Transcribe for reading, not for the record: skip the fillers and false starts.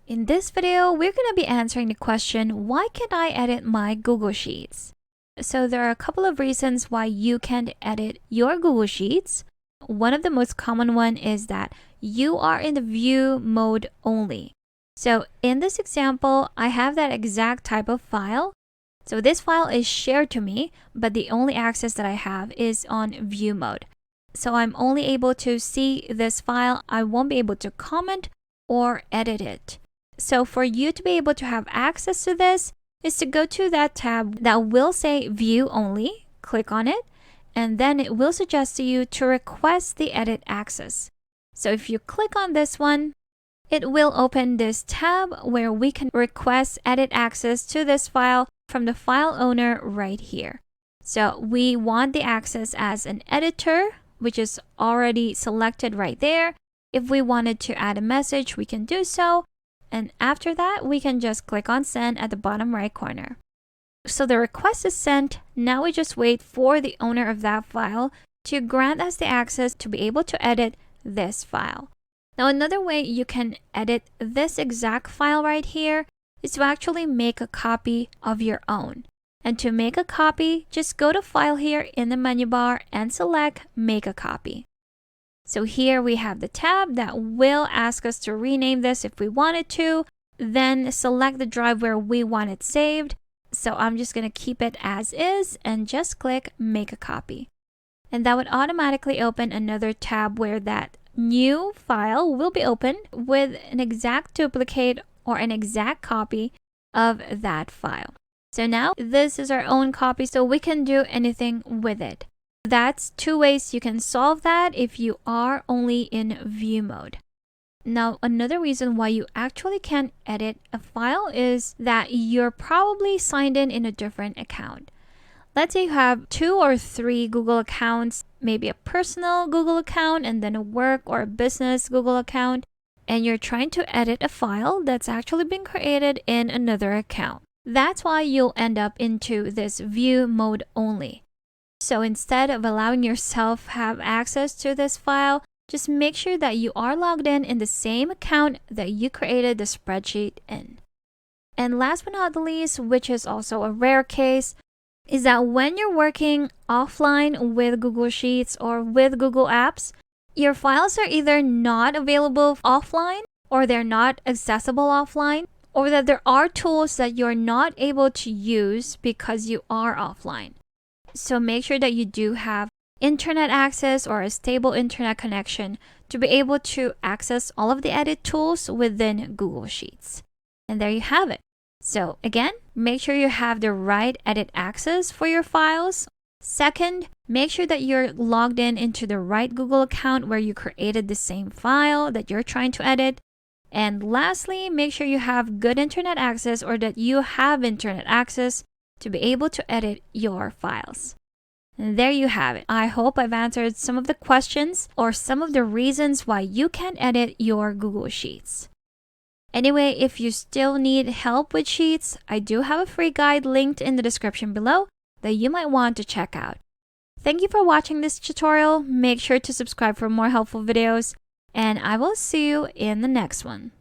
In this video, we're going to be answering the question, why can't I edit my Google Sheets? So there are a couple of reasons why you can't edit your Google Sheets. One of the most common one is that you are in the view mode only. So in this example, I have that exact type of file. So this file is shared to me, but the only access that I have is on view mode. So I'm only able to see this file. I won't be able to comment or edit it. So for you to be able to have access to this is to go to that tab that will say view only, click on it, and then it will suggest to you to request the edit access. So if you click on this one, it will open this tab where we can request edit access to this file from the file owner right here. So we want the access as an editor, which is already selected right there. If we wanted to add a message, we can do so. And after that, we can just click on send at the bottom right corner. So the request is sent. Now we just wait for the owner of that file to grant us the access to be able to edit this file. Now another way you can edit this exact file right here is to actually make a copy of your own. And to make a copy, just go to File here in the menu bar and select Make a Copy. So here we have the tab that will ask us to rename this if we wanted to, then select the drive where we want it saved. So I'm just going to keep it as is and just click Make a Copy. And that would automatically open another tab where that new file will be open with an exact duplicate or an exact copy of that file. So now this is our own copy, so we can do anything with it. That's two ways you can solve that if you are only in view mode. Now, another reason why you actually can't edit a file is that you're probably signed in a different account. Let's say you have 2 or 3 Google accounts, maybe a personal Google account and then a work or a business Google account, and you're trying to edit a file that's actually been created in another account. That's why you'll end up into this view mode only. So instead of allowing yourself have access to this file, just make sure that you are logged in the same account that you created the spreadsheet in. And last but not the least, which is also a rare case, is that when you're working offline with Google Sheets or with Google Apps, your files are either not available offline or they're not accessible offline, or that there are tools that you're not able to use because you are offline. So make sure that you do have internet access or a stable internet connection to be able to access all of the edit tools within Google Sheets. And there you have it. So again, make sure you have the right edit access for your files. Second, make sure that you're logged into the right Google account where you created the same file that you're trying to edit. And lastly, make sure you have good internet access or that you have internet access to be able to edit your files. And there you have it. I hope I've answered some of the questions or some of the reasons why you can't edit your Google Sheets. Anyway, if you still need help with Sheets, I do have a free guide linked in the description below that you might want to check out. Thank you for watching this tutorial. Make sure to subscribe for more helpful videos, and I will see you in the next one.